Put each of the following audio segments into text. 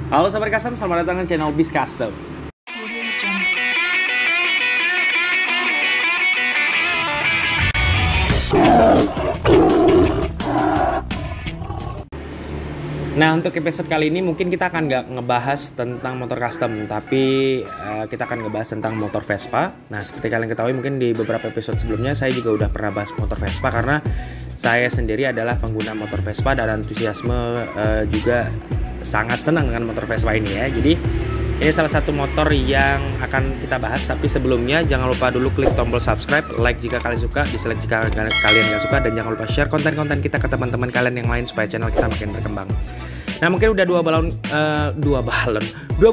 Halo Sahabat Custom, selamat datang ke channel Bis Custom. Nah, untuk episode kali ini mungkin kita akan nggak ngebahas tentang motor custom, tapi kita akan ngebahas tentang motor Vespa. Nah, seperti kalian ketahui mungkin di beberapa episode sebelumnya saya juga udah pernah bahas motor Vespa karena saya sendiri adalah pengguna motor Vespa dan antusiasme juga sangat senang dengan motor Vespa ini ya. Jadi ini salah satu motor yang akan kita bahas, tapi sebelumnya jangan lupa dulu klik tombol subscribe, like jika kalian suka, dislike jika kalian nggak suka, dan jangan lupa share konten-konten kita ke teman-teman kalian yang lain supaya channel kita makin berkembang. Nah, mungkin udah 2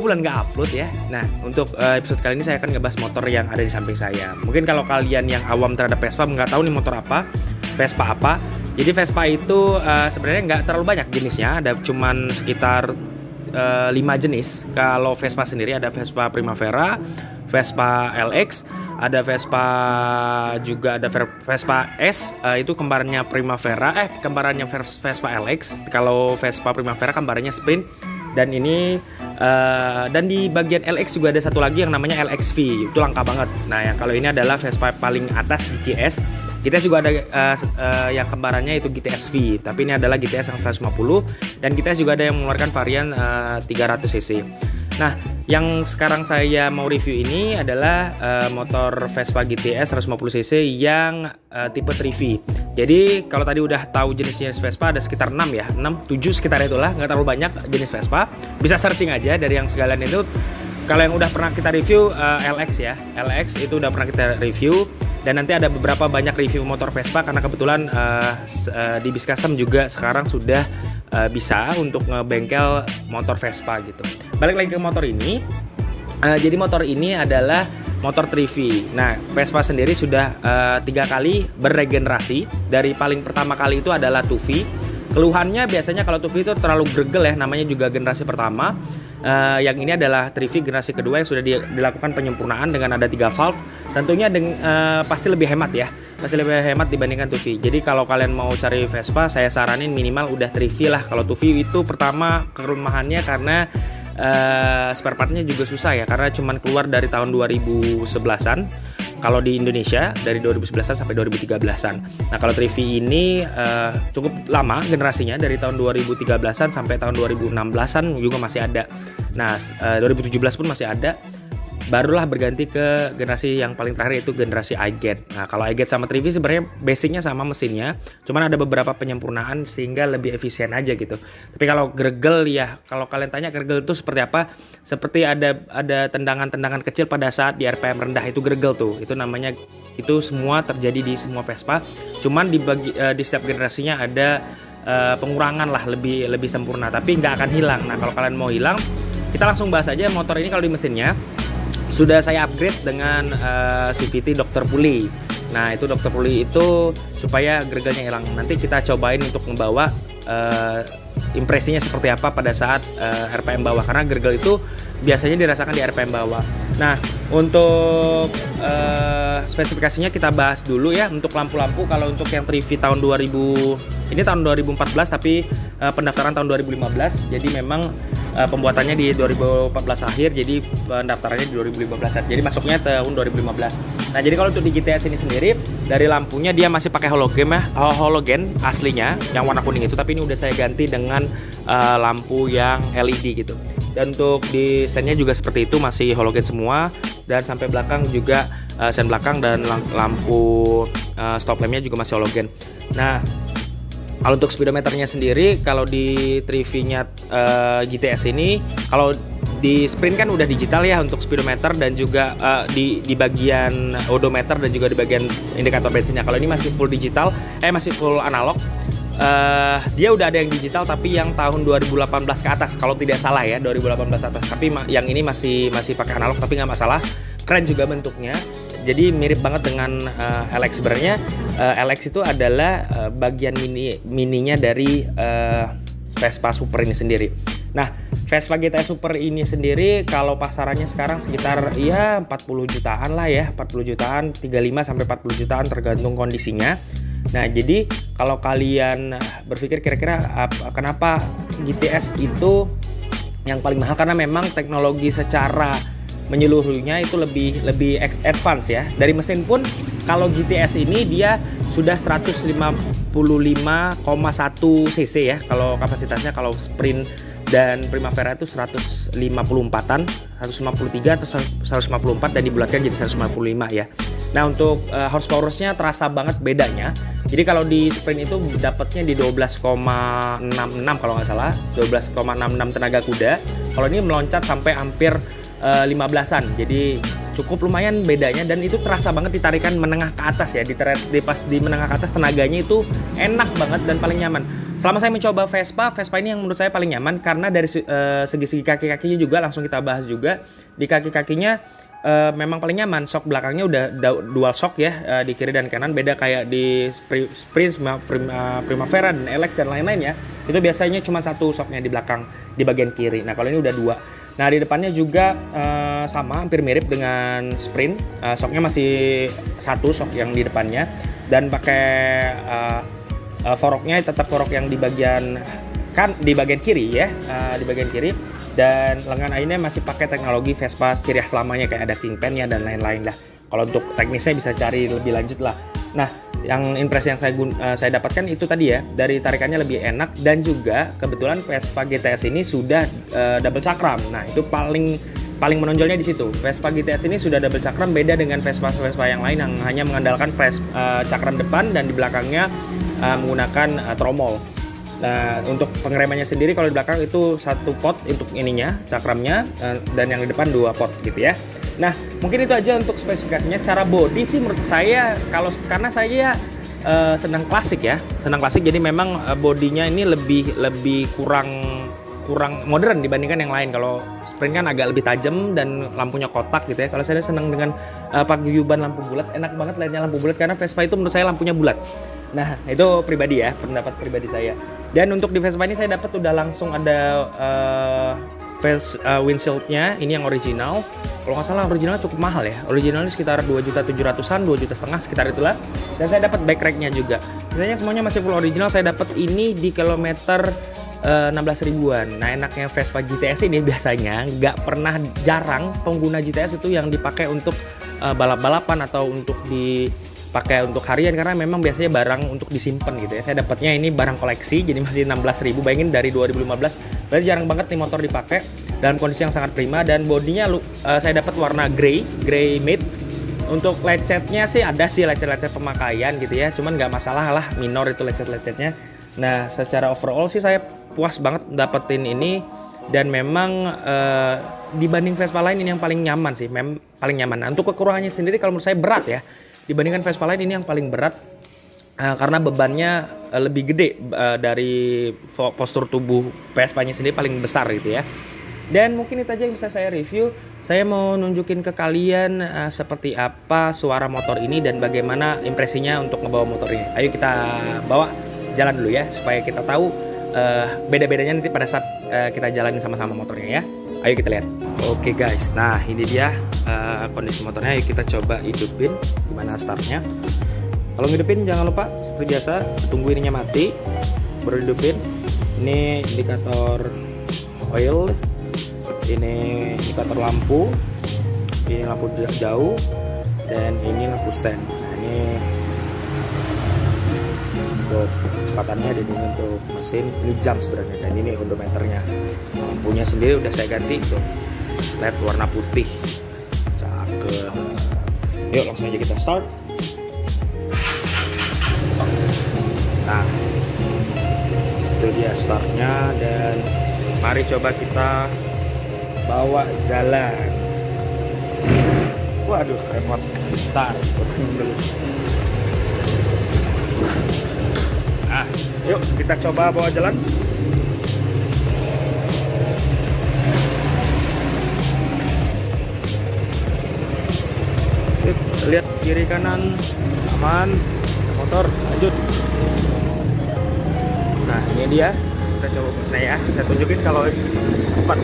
bulan nggak upload ya. Nah, untuk episode kali ini saya akan ngebahas motor yang ada di samping saya. Mungkin kalau kalian yang awam terhadap Vespa nggak tahu nih motor apa, Vespa apa. Jadi Vespa itu sebenarnya nggak terlalu banyak jenisnya, ada cuman sekitar 5 jenis. Kalau Vespa sendiri ada Vespa Primavera, Vespa LX, ada Vespa juga ada Vespa S, itu kembarannya Primavera, kembarannya Vespa LX. Kalau Vespa Primavera kembarannya Sprint. Dan ini dan di bagian LX juga ada satu lagi yang namanya LXV, itu langka banget. Nah, yang kalau ini adalah Vespa paling atas GTS. GTS juga ada yang kembarannya itu GTS V, tapi ini adalah GTS yang 150, dan GTS juga ada yang mengeluarkan varian 300 cc. Nah, yang sekarang saya mau review ini adalah motor Vespa GTS 150 cc yang tipe 3V. Jadi kalau tadi udah tahu jenis-jenis Vespa ada sekitar 6 ya, 6, 7 sekitar itulah, nggak terlalu banyak jenis Vespa. Bisa searching aja dari yang segalian itu. Kalau yang udah pernah kita review LX ya, LX itu udah pernah kita review. Dan nanti ada beberapa banyak review motor Vespa karena kebetulan di Bis Custom juga sekarang sudah bisa untuk ngebengkel motor Vespa gitu. Balik lagi ke motor ini. Jadi motor ini adalah motor 3V. Nah, Vespa sendiri sudah 3 kali beregenerasi. Dari paling pertama kali itu adalah 2V. Keluhannya biasanya kalau 2V itu terlalu gregel ya, namanya juga generasi pertama. Yang ini adalah 3V generasi kedua yang sudah dilakukan penyempurnaan dengan ada 3 valve. Tentunya pasti lebih hemat ya, pasti lebih hemat dibandingkan 2V. Jadi kalau kalian mau cari Vespa, saya saranin minimal udah 3V lah. Kalau 2V itu pertama kelemahannya karena spare partnya juga susah ya, karena cuman keluar dari tahun 2011-an. Kalau di Indonesia dari 2011-an sampai 2013-an. Nah, kalau 3V ini cukup lama generasinya, dari tahun 2013-an sampai tahun 2016-an juga masih ada. Nah, 2017 pun masih ada. Barulah berganti ke generasi yang paling terakhir, yaitu generasi iGet. Nah, kalau iGet sama 3V sebenarnya basicnya sama mesinnya, cuman ada beberapa penyempurnaan sehingga lebih efisien aja gitu. Tapi kalau gregel ya, kalau kalian tanya gregel itu seperti apa? Seperti ada tendangan-tendangan kecil pada saat di RPM rendah, itu gregel tuh. Itu namanya, itu semua terjadi di semua Vespa. Cuman di setiap generasinya ada pengurangan lah, lebih sempurna, tapi nggak akan hilang. Nah, kalau kalian mau hilang, kita langsung bahas aja motor ini. Kalau di mesinnya sudah saya upgrade dengan CVT Dr. Puli. Nah, itu Dr. Puli itu supaya gregelnya hilang. Nanti kita cobain untuk membawa impresinya seperti apa pada saat RPM bawah, karena gregel itu biasanya dirasakan di RPM bawah. Nah, untuk spesifikasinya kita bahas dulu ya. Untuk lampu-lampu, kalau untuk yang 3V tahun 2000, ini tahun 2014 tapi pendaftaran tahun 2015. Jadi memang pembuatannya di 2014 akhir, jadi pendaftarannya di 2015. Jadi masuknya tahun 2015. Nah, jadi kalau untuk di GTS ini sendiri, dari lampunya dia masih pakai halogen aslinya yang warna kuning itu, tapi ini udah saya ganti dengan lampu yang LED gitu. Dan untuk di sennya juga seperti itu, masih halogen semua, dan sampai belakang juga sen belakang dan lampu stop lampnya juga masih halogen. Nah, kalau untuk speedometernya sendiri, kalau di 3V-nya GTS ini, kalau di Sprint kan udah digital ya untuk speedometer, dan juga di bagian odometer dan juga di bagian indikator bensinnya. Kalau ini masih full digital, masih full analog. Dia udah ada yang digital tapi yang tahun 2018 ke atas kalau tidak salah ya, 2018 atas. Tapi yang ini masih pakai analog, tapi nggak masalah. Keren juga bentuknya. Jadi mirip banget dengan LX. Sebenarnya LX itu adalah bagian mininya dari Vespa Super ini sendiri. Nah, Vespa GTS Super ini sendiri kalau pasarannya sekarang sekitar ya 40 jutaan lah ya, 40 jutaan, 35 sampai 40 jutaan tergantung kondisinya. Nah, jadi kalau kalian berpikir kira-kira kenapa GTS itu yang paling mahal karena memang teknologi secara menyeluruhnya itu lebih advance ya. Dari mesin pun kalau GTS ini dia sudah 155,1 cc ya kalau kapasitasnya. Kalau Sprint dan Primavera itu 154-an, 153 atau 154 dan dibulatkan jadi 155 ya. Nah untuk horsepower-nya terasa banget bedanya. Jadi kalau di Sprint itu dapatnya di 12,66 kalau nggak salah, 12,66 tenaga kuda. Kalau ini meloncat sampai hampir 15-an, jadi cukup lumayan bedanya dan itu terasa banget ditarikan menengah ke atas ya. Pas di menengah ke atas tenaganya itu enak banget dan paling nyaman. Selama saya mencoba Vespa ini yang menurut saya paling nyaman karena dari segi-segi kaki-kakinya juga langsung kita bahas juga. Di kaki-kakinya memang paling nyaman, shock belakangnya udah dual shock ya di kiri dan kanan, beda kayak di Sprint, Primavera dan LX dan lain-lain ya. Itu biasanya cuma satu shocknya di belakang di bagian kiri. Nah kalau ini udah dua. Nah di depannya juga sama, hampir mirip dengan Sprint. Shocknya masih satu shock yang di depannya dan pakai foroknya tetap forok yang di bagian kiri ya, di bagian kiri. Dan lengan ayunnya masih pakai teknologi Vespa ciri khas lamanya kayak ada kingpin ya dan lain-lain lah. Kalau untuk teknisnya bisa cari lebih lanjut lah. Nah, yang impresi yang saya dapatkan itu tadi ya, dari tarikannya lebih enak dan juga kebetulan Vespa GTS ini sudah double cakram. Nah, itu paling menonjolnya di situ. Vespa GTS ini sudah double cakram, beda dengan Vespa yang lain yang hanya mengandalkan cakram depan dan di belakangnya menggunakan tromol. Nah untuk pengeremannya sendiri kalau di belakang itu satu pot untuk ininya cakramnya dan yang di depan dua pot gitu ya. Nah mungkin itu aja untuk spesifikasinya. Secara body sih menurut saya karena saya senang klasik ya, jadi memang bodinya ini lebih kurang modern dibandingkan yang lain. Kalau Sprint kan agak lebih tajam dan lampunya kotak gitu ya. Kalau saya senang dengan paguyuban lampu bulat, enak banget lihatnya lampu bulat karena Vespa itu menurut saya lampunya bulat. Nah itu pribadi ya, pendapat pribadi saya. Dan untuk di Vespa ini saya dapat udah langsung ada windshieldnya, ini yang original. Kalau nggak salah originalnya cukup mahal ya. Originalnya sekitar 2.700-an, 2 juta setengah sekitar itulah. Dan saya dapat back racknya juga. Misalnya semuanya masih full original. Saya dapat ini di kilometer 16 ribuan. Nah enaknya Vespa GTS ini biasanya jarang pengguna GTS itu yang dipakai untuk balap-balapan atau untuk dipakai untuk harian karena memang biasanya barang untuk disimpan gitu ya. Saya dapatnya ini barang koleksi jadi masih 16.000, bayangin dari 2015. Berarti jarang banget nih motor dipakai dalam kondisi yang sangat prima dan bodinya saya dapat warna grey matte. Untuk lecetnya sih ada sih lecet-lecet pemakaian gitu ya, cuman nggak masalah lah, minor itu lecet-lecetnya. Nah secara overall sih saya puas banget dapetin ini dan memang dibanding Vespa lain ini yang paling nyaman sih, paling nyaman. Nah, untuk kekurangannya sendiri kalau menurut saya berat ya, dibandingkan Vespa lain ini yang paling berat karena bebannya lebih gede dari postur tubuh Vespa-nya sendiri paling besar gitu ya. Dan mungkin itu aja yang bisa saya review. Saya mau nunjukin ke kalian seperti apa suara motor ini dan bagaimana impresinya untuk ngebawa motor ini. Ayo kita bawa jalan dulu ya supaya kita tahu beda-bedanya nanti pada saat kita jalanin sama-sama motornya ya. Ayo kita lihat. Oke guys, nah ini dia kondisi motornya. Ayo kita coba hidupin gimana startnya. Kalau ngidupin jangan lupa seperti biasa tunggu ininya mati baru hidupin. Ini indikator oil, ini indikator lampu, ini lampu jauh, dan ini lampu sen. Nah ini untuk kecepatannya, dan ini untuk mesin, ini jam sebenarnya, dan ini odometernya. Lampunya sendiri udah saya ganti tuh, LED warna putih, cakep. Yuk langsung aja kita start. Nah itu dia startnya, dan mari coba kita bawa jalan. Waduh repot, start dulu. Nah yuk kita coba bawa jalan. Yuk, lihat kiri kanan aman, motor lanjut. Nah ini dia, kita coba. Nah ya, saya tunjukin kalau cepat.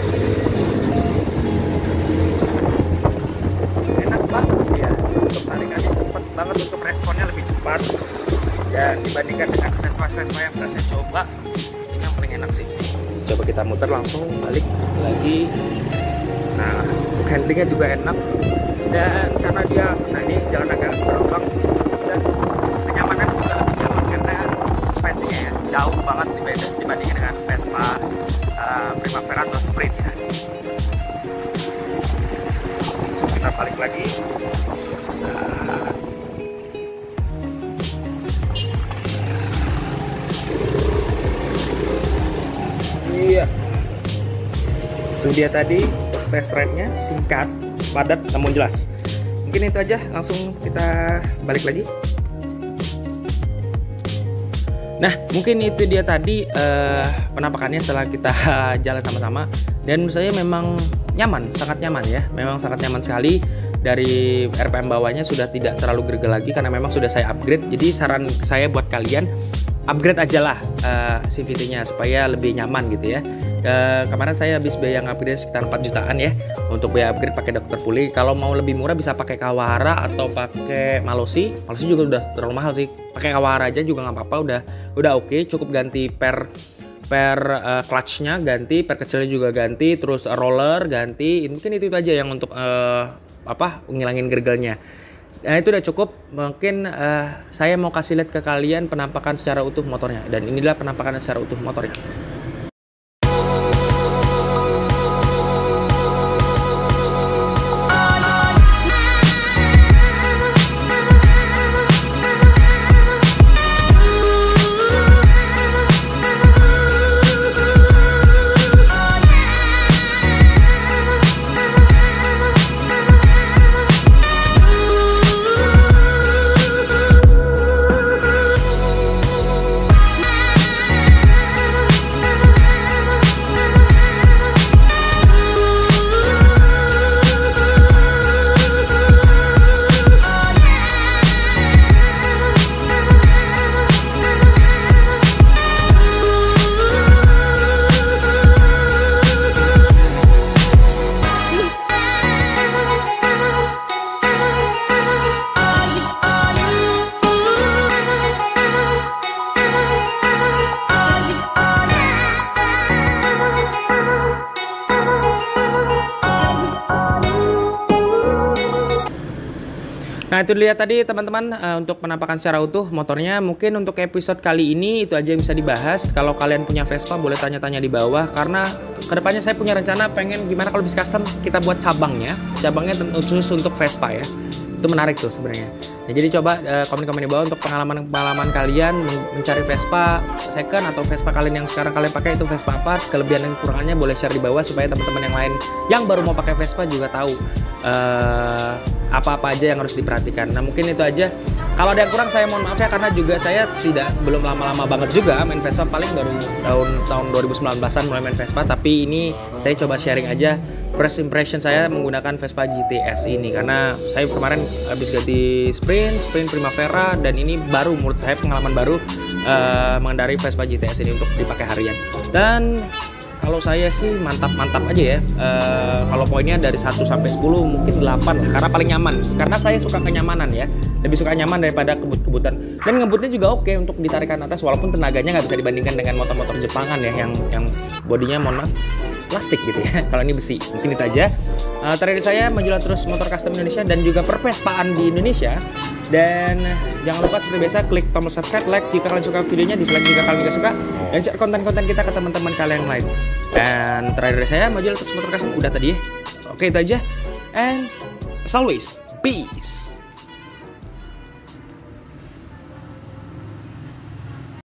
Enak banget ya, untuk tarikannya cepat banget, untuk responnya lebih cepat. Dan dibandingkan dengan Vespa yang pernah saya coba, ini yang paling enak sih. coba kita muter langsung balik lagi. Nah, handlingnya juga enak, dan karena dia, nah ini jalan agak berlubang, dan kenyamanan juga lebih nyaman karena suspensinya ya jauh banget dibandingkan dengan Vespa Primavera atau Sprint ya. So, kita balik lagi. Iya, itu dia tadi test ride-nya, singkat, padat, namun jelas. Mungkin itu aja, langsung kita balik lagi. Nah, mungkin itu dia tadi penampakannya setelah kita jalan sama-sama. Dan menurut saya memang nyaman, sangat nyaman ya. Memang sangat nyaman sekali. Dari RPM bawahnya sudah tidak terlalu gergel lagi karena memang sudah saya upgrade. Jadi saran saya buat kalian, upgrade aja lah CVT-nya supaya lebih nyaman gitu ya. Kemarin saya habis biaya upgrade sekitar 4 jutaan ya untuk biaya upgrade pakai Dr. Puli. Kalau mau lebih murah bisa pakai Kawahara atau pakai Malossi. Malossi juga udah terlalu mahal sih. Pakai Kawahara aja juga nggak apa-apa, udah oke. Cukup ganti per clutch-nya ganti, per kecilnya juga ganti, terus roller ganti. Mungkin itu aja yang untuk ngilangin gergelnya. Nah, itu udah cukup. Mungkin saya mau kasih lihat ke kalian penampakan secara utuh motornya, dan inilah penampakan secara utuh motornya. Nah, itu lihat tadi teman-teman untuk penampakan secara utuh motornya. Mungkin untuk episode kali ini itu aja yang bisa dibahas. Kalau kalian punya Vespa boleh tanya-tanya di bawah, karena kedepannya saya punya rencana pengen gimana kalau bis custom kita buat cabangnya khusus untuk Vespa ya. Itu menarik tuh sebenarnya. Ya, jadi coba komen-komen di bawah untuk pengalaman kalian mencari Vespa second atau Vespa kalian yang sekarang kalian pakai itu Vespa apa, kelebihan dan kekurangannya boleh share di bawah supaya teman-teman yang lain yang baru mau pakai Vespa juga tahu apa-apa aja yang harus diperhatikan. Nah, mungkin itu aja. Kalau ada yang kurang saya mohon maaf ya, karena juga saya belum lama-lama banget juga main Vespa, paling baru tahun 2019-an mulai main Vespa, tapi ini saya coba sharing aja first impression saya menggunakan Vespa GTS ini, karena saya kemarin habis ganti Sprint Primavera, dan ini baru menurut saya pengalaman baru mengendarai Vespa GTS ini untuk dipakai harian. Dan kalau saya sih mantap aja ya. Kalau poinnya dari 1 sampai 10 mungkin 8 lah, karena paling nyaman. Karena saya suka kenyamanan ya. Lebih suka nyaman daripada kebut-kebutan. Dan ngebutnya juga oke untuk ditarikan atas, walaupun tenaganya nggak bisa dibandingkan dengan motor-motor Jepangan ya yang bodinya mohon maaf plastik gitu ya. Kalau ini besi. Mungkin itu aja. Terakhir saya menjual terus motor custom Indonesia dan juga pervespaan di Indonesia. Dan jangan lupa seperti biasa klik tombol subscribe, like jika kalian suka videonya, dislike jika kalian tidak suka, dan share konten-konten kita ke teman-teman kalian yang lain. Dan terakhir saya menjual terus motor custom udah tadi ya. Oke, itu aja. And as always, peace.